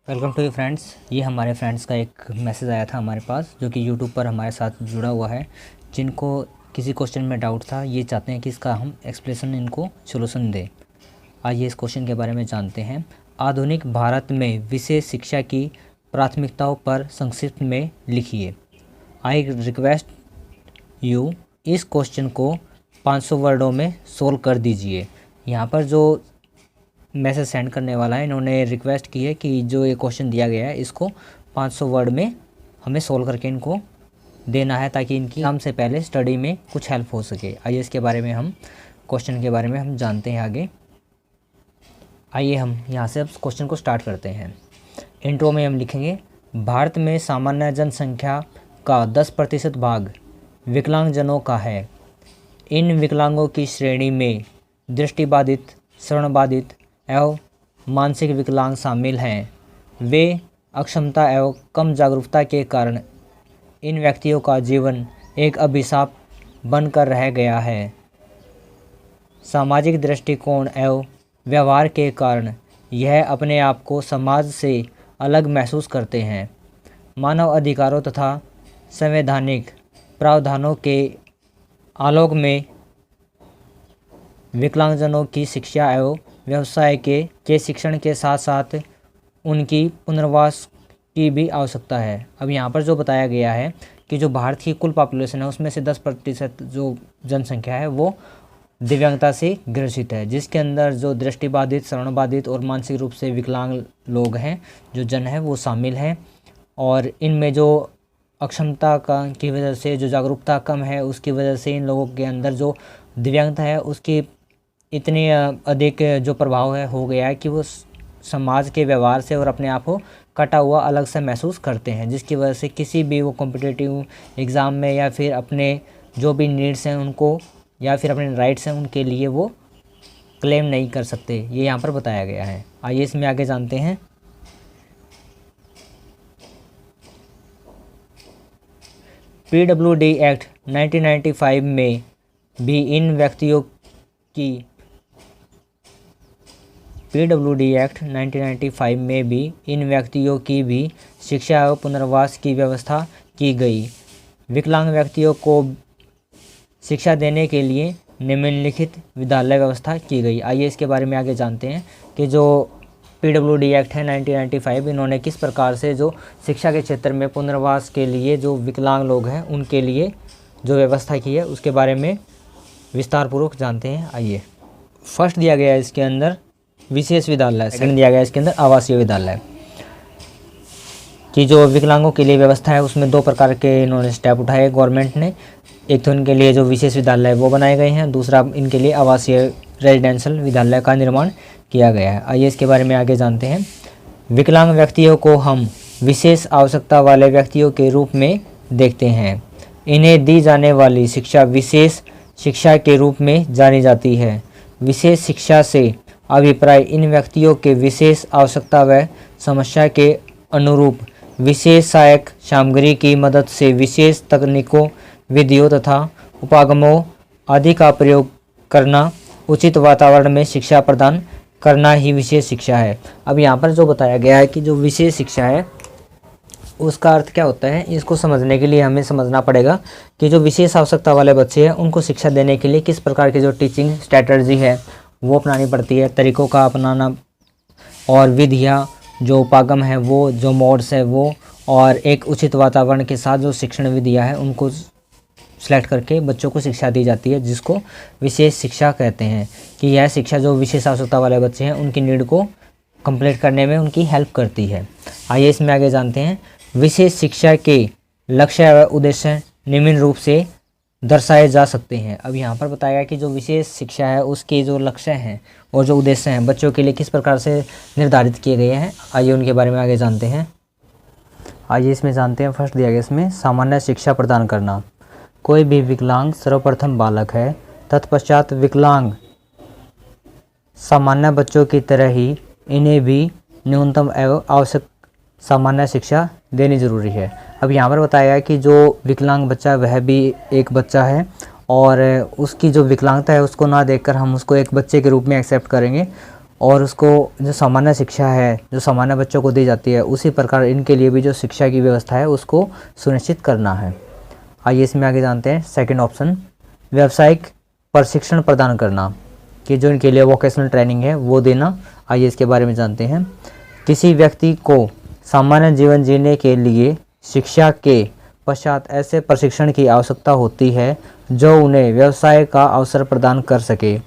Welcome to you friends. ये हमारे friends का एक मैसेज आया था हमारे पास, जो कि यूट्यूब पर हमारे साथ जुड़ा हुआ है। जिनको किसी क्वेश्चन में डाउट था, ये चाहते हैं कि इसका हम एक्सप्लेनेशन इनको सोल्यूशन दें। आइए इस क्वेश्चन के बारे में जानते हैं। आधुनिक भारत में विशेष शिक्षा की प्राथमिकताओं पर संक्षिप्त में लिखिए। आई रिक्वेस्ट यू इस क्वेश्चन को 500 वर्डों में सोल्व कर दीजिए। यहाँ पर जो मैसेज सेंड करने वाला है, इन्होंने रिक्वेस्ट की है कि जो ये क्वेश्चन दिया गया है इसको 500 वर्ड में हमें सोल्व करके इनको देना है, ताकि इनकी एग्जाम से पहले स्टडी में कुछ हेल्प हो सके। आइए इसके बारे में हम क्वेश्चन के बारे में हम जानते हैं आगे। आइए हम यहाँ से अब क्वेश्चन को स्टार्ट करते हैं। इंट्रो में हम लिखेंगे, भारत में सामान्य जनसंख्या का 10% भाग विकलांगजनों का है। इन विकलांगों की श्रेणी में दृष्टिबाधित, श्रवणबाधित एवं मानसिक विकलांग शामिल हैं। वे अक्षमता एवं कम जागरूकता के कारण इन व्यक्तियों का जीवन एक अभिशाप बनकर रह गया है। सामाजिक दृष्टिकोण एवं व्यवहार के कारण यह अपने आप को समाज से अलग महसूस करते हैं। मानव अधिकारों तथा संवैधानिक प्रावधानों के आलोक में विकलांगजनों की शिक्षा एवं व्यवसाय के शिक्षण के साथ साथ उनकी पुनर्वास की भी आवश्यकता है। अब यहाँ पर जो बताया गया है कि जो भारत की कुल पॉपुलेशन है उसमें से 10% जो जनसंख्या है वो दिव्यांगता से ग्रसित है, जिसके अंदर जो दृष्टिबाधित, श्रवणबाधित और मानसिक रूप से विकलांग लोग हैं, जो जन है वो शामिल हैं। और इनमें जो अक्षमता का की वजह से जो जागरूकता कम है, उसकी वजह से इन लोगों के अंदर जो दिव्यांगता है उसकी इतनी अधिक जो प्रभाव है हो गया है कि वो समाज के व्यवहार से और अपने आप को कटा हुआ अलग से महसूस करते हैं, जिसकी वजह से किसी भी वो कॉम्पिटिटिव एग्ज़ाम में या फिर अपने जो भी नीड्स हैं उनको या फिर अपने राइट्स हैं उनके लिए वो क्लेम नहीं कर सकते। ये यहाँ पर बताया गया है। आइए इसमें आगे जानते हैं। PWD एक्ट 1995 में भी इन व्यक्तियों की PWD एक्ट 1995 में भी इन व्यक्तियों की भी शिक्षा और पुनर्वास की व्यवस्था की गई। विकलांग व्यक्तियों को शिक्षा देने के लिए निम्नलिखित विद्यालय व्यवस्था की गई। आइए इसके बारे में आगे जानते हैं कि जो PWD एक्ट है 1995, इन्होंने किस प्रकार से जो शिक्षा के क्षेत्र में पुनर्वास के लिए जो विकलांग लोग हैं उनके लिए जो व्यवस्था की है उसके बारे में विस्तार पूर्वक जानते हैं। आइए, फर्स्ट दिया गया है इसके अंदर विशेष विद्यालय, सेकंड दिया गया है इसके अंदर आवासीय विद्यालय की जो विकलांगों के लिए व्यवस्था है उसमें 2 प्रकार के इन्होंने स्टेप उठाए गवर्नमेंट ने। एक तो इनके लिए जो विशेष विद्यालय वो बनाए गए हैं, दूसरा इनके लिए आवासीय रेजिडेंशियल विद्यालय का निर्माण किया गया है। आइए इसके बारे में आगे जानते हैं। विकलांग व्यक्तियों को हम विशेष आवश्यकता वाले व्यक्तियों के रूप में देखते हैं। इन्हें दी जाने वाली शिक्षा विशेष शिक्षा के रूप में जानी जाती है। विशेष शिक्षा से अभिप्राय इन व्यक्तियों के विशेष आवश्यकता व समस्या के अनुरूप विशेष सहायक सामग्री की मदद से विशेष तकनीकों, विधियों तथा उपागमों आदि का प्रयोग करना, उचित वातावरण में शिक्षा प्रदान करना ही विशेष शिक्षा है। अब यहाँ पर जो बताया गया है कि जो विशेष शिक्षा है उसका अर्थ क्या होता है, इसको समझने के लिए हमें समझना पड़ेगा कि जो विशेष आवश्यकता वाले बच्चे हैं उनको शिक्षा देने के लिए किस प्रकार की जो टीचिंग स्ट्रैटेजी है वो अपनानी पड़ती है, तरीक़ों का अपनाना और विधियाँ जो उपागम है वो, जो मोड्स है वो, और एक उचित वातावरण के साथ जो शिक्षण विधियाँ हैं उनको सेलेक्ट करके बच्चों को शिक्षा दी जाती है, जिसको विशेष शिक्षा कहते हैं। कि यह शिक्षा जो विशेष आवश्यकता वाले बच्चे हैं उनकी नीड को कंप्लीट करने में उनकी हेल्प करती है। आइए इसमें आगे जानते हैं। विशेष शिक्षा के लक्ष्य व उद्देश्य निम्न रूप से दर्शाए जा सकते हैं। अब यहाँ पर बताया गया कि जो विशेष शिक्षा है उसके जो लक्ष्य हैं और जो उद्देश्य हैं बच्चों के लिए किस प्रकार से निर्धारित किए गए हैं। आइए उनके बारे में आगे जानते हैं। आइए इसमें जानते हैं। फर्स्ट दिया गया इसमें सामान्य शिक्षा प्रदान करना। कोई भी विकलांग सर्वप्रथम बालक है, तत्पश्चात विकलांग सामान्य बच्चों की तरह ही इन्हें भी न्यूनतम एवं आवश्यक सामान्य शिक्षा देनी जरूरी है। अब यहाँ पर बताया है कि जो विकलांग बच्चा वह भी एक बच्चा है और उसकी जो विकलांगता है उसको ना देखकर हम उसको एक बच्चे के रूप में एक्सेप्ट करेंगे। और उसको जो सामान्य शिक्षा है जो सामान्य बच्चों को दी जाती है उसी प्रकार इनके लिए भी जो शिक्षा की व्यवस्था है उसको सुनिश्चित करना है। आइए इसमें आगे जानते हैं सेकंड ऑप्शन, व्यावसायिक प्रशिक्षण प्रदान करना, कि जो इनके लिए वोकेशनल ट्रेनिंग है वो देना। आइए इसके बारे में जानते हैं। किसी व्यक्ति को सामान्य जीवन जीने के लिए शिक्षा के पश्चात ऐसे प्रशिक्षण की आवश्यकता होती है जो उन्हें व्यवसाय का अवसर प्रदान कर सके।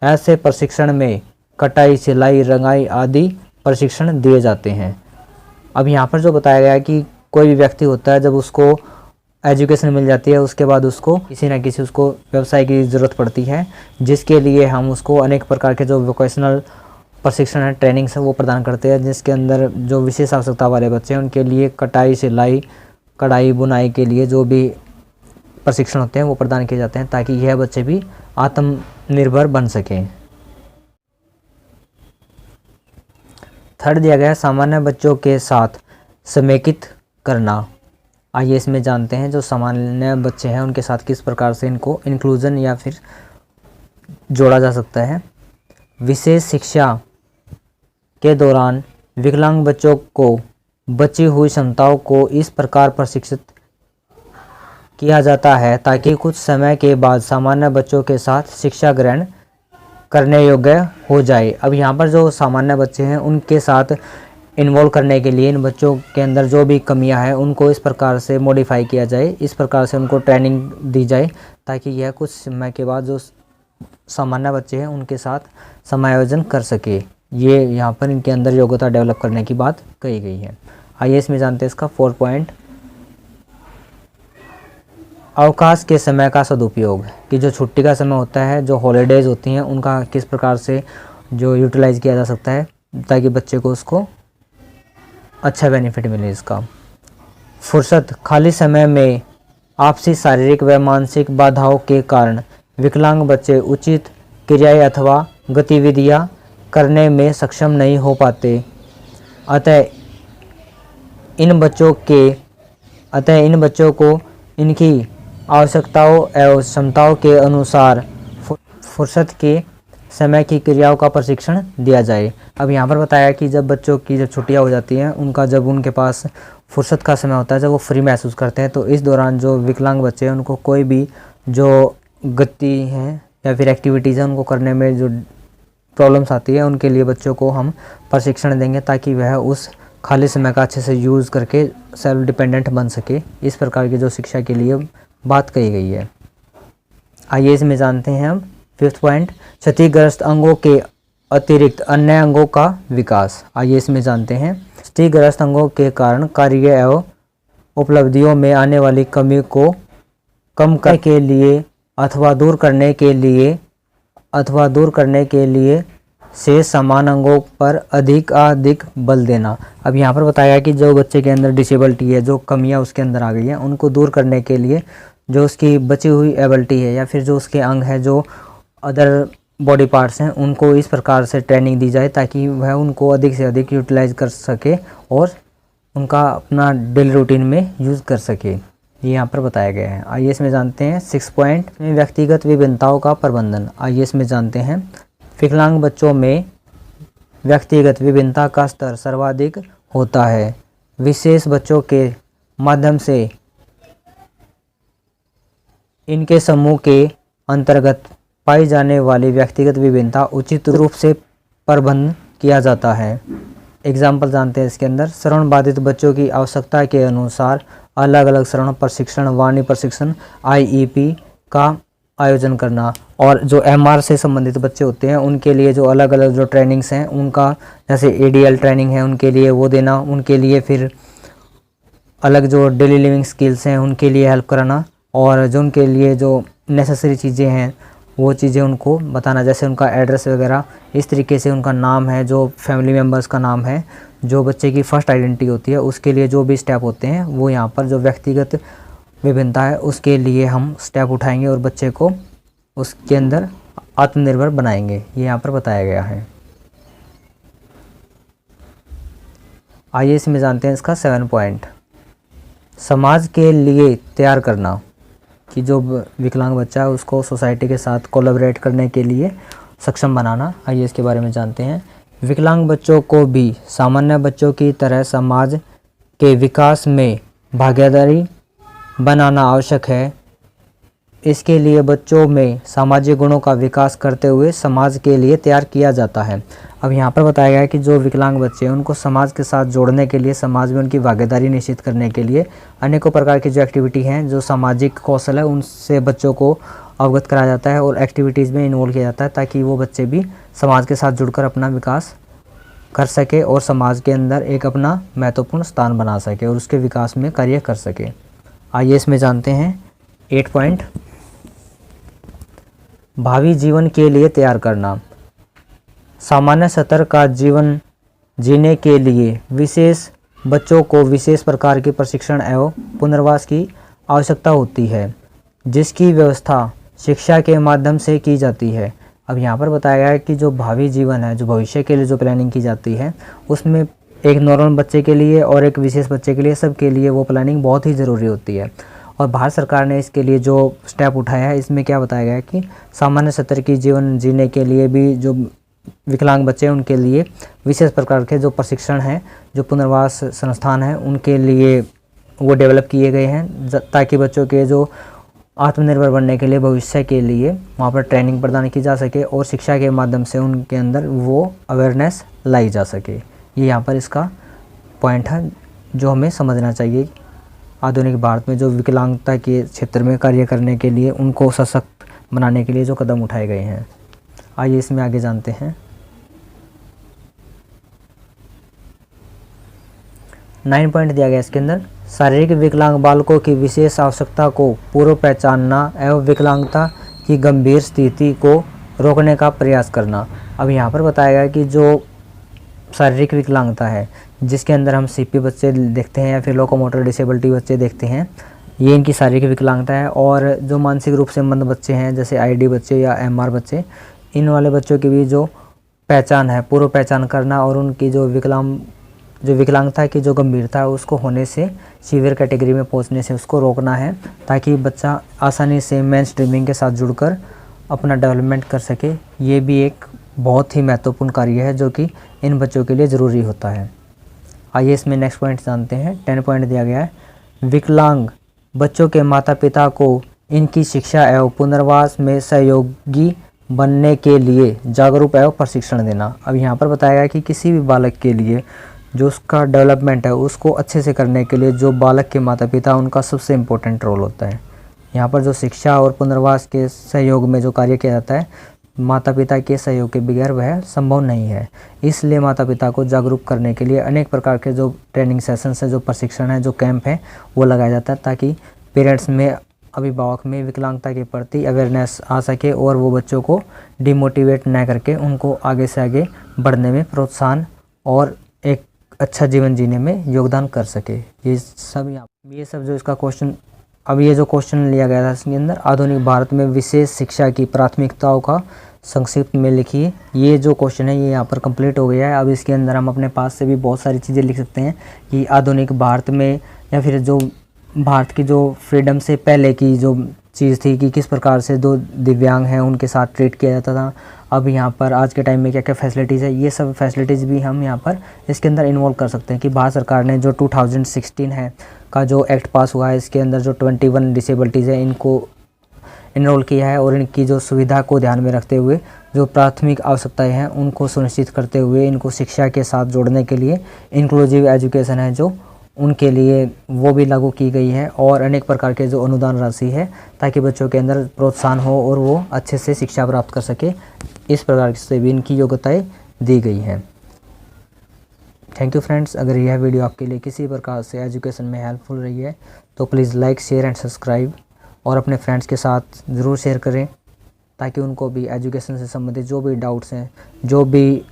ऐसे प्रशिक्षण में कटाई, सिलाई, रंगाई आदि प्रशिक्षण दिए जाते हैं। अब यहाँ पर जो बताया गया है कि कोई भी व्यक्ति होता है जब उसको एजुकेशन मिल जाती है उसके बाद उसको किसी न किसी उसको व्यवसाय की ज़रूरत पड़ती है, जिसके लिए हम उसको अनेक प्रकार के जो वोकेशनल प्रशिक्षण है, ट्रेनिंग्स है वो प्रदान करते हैं, जिसके अंदर जो विशेष आवश्यकता वाले बच्चे हैं उनके लिए कटाई, सिलाई, कढ़ाई, बुनाई के लिए जो भी प्रशिक्षण होते हैं वो प्रदान किए जाते हैं ताकि यह बच्चे भी आत्मनिर्भर बन सकें। थर्ड दिया गया है सामान्य बच्चों के साथ समेकित करना। आइए इसमें जानते हैं जो सामान्य बच्चे हैं उनके साथ किस प्रकार से इनको इंक्लूजन या फिर जोड़ा जा सकता है। विशेष शिक्षा के दौरान विकलांग बच्चों को बची हुई क्षमताओं को इस प्रकार प्रशिक्षित किया जाता है ताकि कुछ समय के बाद सामान्य बच्चों के साथ शिक्षा ग्रहण करने योग्य हो जाए। अब यहाँ पर जो सामान्य बच्चे हैं उनके साथ इन्वॉल्व करने के लिए इन बच्चों के अंदर जो भी कमियां हैं उनको इस प्रकार से मॉडिफाई किया जाए, इस प्रकार से उनको ट्रेनिंग दी जाए ताकि यह कुछ समय के बाद जो सामान्य बच्चे हैं उनके साथ समायोजन कर सके। ये यहाँ पर इनके अंदर योग्यता डेवलप करने की बात कही गई है। आइए इसमें जानते हैं इसका 4 पॉइंट, अवकाश के समय का सदुपयोग, कि जो छुट्टी का समय होता है, जो हॉलीडेज होती हैं उनका किस प्रकार से जो यूटिलाइज किया जा सकता है ताकि बच्चे को उसको अच्छा बेनिफिट मिले इसका। फुर्सत, खाली समय में आपसी शारीरिक व मानसिक बाधाओं के कारण विकलांग बच्चे उचित क्रियाएं अथवा गतिविधियां करने में सक्षम नहीं हो पाते। अतः इन बच्चों को इनकी आवश्यकताओं एवं क्षमताओं के अनुसार फुर्सत के समय की क्रियाओं का प्रशिक्षण दिया जाए। अब यहाँ पर बताया कि जब बच्चों की जब छुट्टियाँ हो जाती हैं उनका जब उनके पास फुर्सत का समय होता है, जब वो फ्री महसूस करते हैं, तो इस दौरान जो विकलांग बच्चे हैं उनको कोई भी जो गति है या फिर एक्टिविटीज़ है उनको करने में जो प्रॉब्लम्स आती है उनके लिए बच्चों को हम प्रशिक्षण देंगे ताकि वह उस खाली समय का अच्छे से यूज़ करके सेल्फ डिपेंडेंट बन सके। इस प्रकार की जो शिक्षा के लिए बात कही गई है। आइए इसमें जानते हैं हम 5th पॉइंट, क्षतिग्रस्त अंगों के अतिरिक्त अन्य अंगों का विकास। आइए इसमें जानते हैं। क्षतिग्रस्त अंगों के कारण कार्य एवं उपलब्धियों में आने वाली कमी को कम करने के लिए अथवा दूर करने के लिए से समान अंगों पर अधिक बल देना। अब यहाँ पर बताया कि जो बच्चे के अंदर डिसेबिलिटी है, जो कमियाँ उसके अंदर आ गई हैं, उनको दूर करने के लिए जो उसकी बची हुई एबिलिटी है या फिर जो उसके अंग है, जो अदर बॉडी पार्ट्स हैं, उनको इस प्रकार से ट्रेनिंग दी जाए ताकि वह उनको अधिक से अधिक यूटिलाइज कर सके और उनका अपना डेली रूटीन में यूज़ कर सके। ये यहाँ पर बताया गया है। आइए इसमें जानते हैं 6 पॉइंट, व्यक्तिगत विभिन्नताओं का प्रबंधन। आइए इसमें जानते हैं। विकलांग बच्चों में व्यक्तिगत विभिन्नता का स्तर सर्वाधिक होता है। विशेष बच्चों के माध्यम से इनके समूह के अंतर्गत पाई जाने वाली व्यक्तिगत विभिन्नता उचित रूप से प्रबंध किया जाता है। एग्जाम्पल जानते हैं इसके अंदर। श्रवण बाधित बच्चों की आवश्यकता के अनुसार अलग अलग श्रवण प्रशिक्षण, वाणी प्रशिक्षण, IEP का आयोजन करना, और जो MR से संबंधित बच्चे होते हैं उनके लिए जो अलग अलग जो ट्रेनिंग्स हैं उनका, जैसे ADL ट्रेनिंग है उनके लिए वो देना, उनके लिए फिर अलग जो डेली लिविंग स्किल्स हैं उनके लिए हेल्प कराना, और जो उनके लिए जो नेसेसरी चीज़ें हैं वो चीज़ें उनको बताना, जैसे उनका एड्रेस वगैरह, इस तरीके से उनका नाम है, जो फैमिली मेम्बर्स का नाम है, जो बच्चे की फर्स्ट आइडेंटिटी होती है, उसके लिए जो भी स्टेप होते हैं वो यहाँ पर जो व्यक्तिगत विभिन्नता है उसके लिए हम स्टेप उठाएंगे और बच्चे को उसके अंदर आत्मनिर्भर बनाएंगे। ये यहाँ पर बताया गया है। आइए इसमें जानते हैं इसका 7 पॉइंट, समाज के लिए तैयार करना, कि जो विकलांग बच्चा है उसको सोसाइटी के साथ कोलैबोरेट करने के लिए सक्षम बनाना। आइए इसके बारे में जानते हैं। विकलांग बच्चों को भी सामान्य बच्चों की तरह समाज के विकास में भागीदारी बनाना आवश्यक है। इसके लिए बच्चों में सामाजिक गुणों का विकास करते हुए समाज के लिए तैयार किया जाता है। अब यहाँ पर बताया गया है कि जो विकलांग बच्चे हैं उनको समाज के साथ जोड़ने के लिए, समाज में उनकी भागीदारी निश्चित करने के लिए अनेकों प्रकार की जो एक्टिविटी हैं, जो सामाजिक कौशल है, उनसे बच्चों को अवगत कराया जाता है और एक्टिविटीज़ में इन्वॉल्व किया जाता है, ताकि वो बच्चे भी समाज के साथ जुड़कर अपना विकास कर सके और समाज के अंदर एक अपना महत्वपूर्ण स्थान बना सके और उसके विकास में कार्य कर सके। आइए इसमें जानते हैं 8 पॉइंट। भावी जीवन के लिए तैयार करना। सामान्य स्तर का जीवन जीने के लिए बच्चों को विशेष प्रकार के प्रशिक्षण एवं पुनर्वास की आवश्यकता होती है, जिसकी व्यवस्था शिक्षा के माध्यम से की जाती है। अब यहाँ पर बताया गया है कि जो भावी जीवन है, जो भविष्य के लिए जो प्लानिंग की जाती है, उसमें एक नॉर्मल बच्चे के लिए और एक विशेष बच्चे के लिए, सबके लिए वो प्लानिंग बहुत ही ज़रूरी होती है। और भारत सरकार ने इसके लिए जो स्टेप उठाया है, इसमें क्या बताया गया है कि सामान्य स्तर की जीवन जीने के लिए भी जो विकलांग बच्चे हैं उनके लिए विशेष प्रकार के जो प्रशिक्षण हैं, जो पुनर्वास संस्थान हैं, उनके लिए वो डेवलप किए गए हैं, ताकि बच्चों के जो आत्मनिर्भर बनने के लिए, भविष्य के लिए वहाँ पर ट्रेनिंग प्रदान की जा सके और शिक्षा के माध्यम से उनके अंदर वो अवेयरनेस लाई जा सके। ये यहाँ पर इसका पॉइंट है जो हमें समझना चाहिए। आधुनिक भारत में जो विकलांगता के क्षेत्र में कार्य करने के लिए, उनको सशक्त बनाने के लिए जो कदम उठाए गए हैं। आइए इसमें आगे जानते हैं। 9 पॉइंट दिया गया इसके अंदर। शारीरिक विकलांग बालकों की विशेष आवश्यकता को पूर्व पहचानना एवं विकलांगता की गंभीर स्थिति को रोकने का प्रयास करना। अब यहाँ पर बताया गया कि जो शारीरिक विकलांगता है, जिसके अंदर हम सीपी बच्चे देखते हैं या फिर लोकोमोटर डिसेबिलिटी बच्चे देखते हैं, ये इनकी शारीरिक विकलांगता है। और जो मानसिक रूप से मंद बच्चे हैं, जैसे आईडी बच्चे या एमआर बच्चे, इन वाले बच्चों की भी जो पहचान है, पूर्व पहचान करना और उनकी जो विकलांगता की जो गंभीरता है, उसको होने से सीवियर कैटेगरी में पहुंचने से उसको रोकना है, ताकि बच्चा आसानी से मेन स्ट्रीमिंग के साथ जुड़कर अपना डेवलपमेंट कर सके। ये भी एक बहुत ही महत्वपूर्ण कार्य है जो कि इन बच्चों के लिए ज़रूरी होता है। आइए इसमें नेक्स्ट पॉइंट जानते हैं। 10 पॉइंट दिया गया है। विकलांग बच्चों के माता पिता को इनकी शिक्षा एवं पुनर्वास में सहयोगी बनने के लिए जागरूक एवं प्रशिक्षण देना। अब यहाँ पर बताया गया कि किसी भी बालक के लिए जो उसका डेवलपमेंट है, उसको अच्छे से करने के लिए जो बालक के माता पिता, उनका सबसे इम्पोर्टेंट रोल होता है। यहाँ पर जो शिक्षा और पुनर्वास के सहयोग में जो कार्य किया जाता है, माता पिता के सहयोग के बगैर वह संभव नहीं है। इसलिए माता पिता को जागरूक करने के लिए अनेक प्रकार के जो ट्रेनिंग सेशंस है, जो प्रशिक्षण है, जो कैंप है, वो लगाया जाता है, ताकि पेरेंट्स में, अभिभावक में विकलांगता के प्रति अवेयरनेस आ सके और वो बच्चों को डिमोटिवेट न करके उनको आगे से आगे बढ़ने में प्रोत्साहन और एक अच्छा जीवन जीने में योगदान कर सके। ये सब जो इसका क्वेश्चन, अब ये जो क्वेश्चन लिया गया था इसके अंदर, आधुनिक भारत में विशेष शिक्षा की प्राथमिकताओं का संक्षिप्त में लिखिए। ये जो क्वेश्चन है ये यहाँ पर कंप्लीट हो गया है। अब इसके अंदर हम अपने पास से भी बहुत सारी चीज़ें लिख सकते हैं कि आधुनिक भारत में, या फिर जो भारत की जो फ्रीडम से पहले की जो चीज़ थी कि किस प्रकार से जो दिव्यांग हैं उनके साथ ट्रीट किया जाता था, अब यहाँ पर आज के टाइम में क्या क्या फैसिलिटीज़ है, ये सब फैसिलिटीज़ भी हम यहाँ पर इसके अंदर इन्वॉल्व कर सकते हैं। कि भारत सरकार ने जो 2016 है का जो एक्ट पास हुआ है, इसके अंदर जो 21 डिसेबिलिटीज़ है इनको इनरोल किया है और इनकी जो सुविधा को ध्यान में रखते हुए जो प्राथमिक आवश्यकताएं हैं उनको सुनिश्चित करते हुए इनको शिक्षा के साथ जोड़ने के लिए इंक्लूसिव एजुकेशन है जो उनके लिए वो भी लागू की गई है। और अनेक प्रकार के जो अनुदान राशि है ताकि बच्चों के अंदर प्रोत्साहन हो और वो अच्छे से शिक्षा प्राप्त कर सके, इस प्रकार से भी इनकी योग्यताएँ दी गई हैं। Thank you friends. अगर यह वीडियो आपके लिए किसी प्रकार से एजुकेशन में हेल्पफुल रही है तो please like, share and subscribe और अपने फ्रेंड्स के साथ ज़रूर शेयर करें ताकि उनको भी एजुकेशन से संबंधित जो भी डाउट्स हैं, जो भी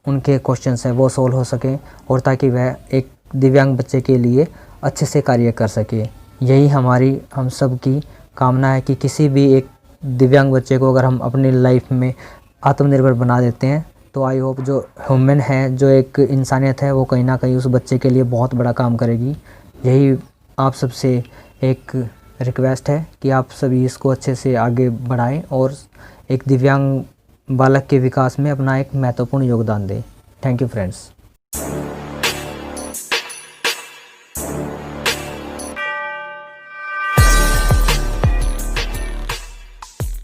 उनके क्वेश्चंस हैं वो सॉल्व हो सकें और ताकि वह एक दिव्यांग बच्चे के लिए अच्छे से कार्य कर सके। यही हम सब की कामना है कि किसी भी एक दिव्यांग बच्चे को अगर हम अपनी लाइफ में आत्मनिर्भर बना देते हैं तो आई होप जो ह्यूमन है, जो एक इंसानियत है, वो कहीं ना कहीं उस बच्चे के लिए बहुत बड़ा काम करेगी। यही आप सबसे एक रिक्वेस्ट है कि आप सभी इसको अच्छे से आगे बढ़ाएं और एक दिव्यांग बालक के विकास में अपना एक महत्वपूर्ण योगदान दे। Thank you friends.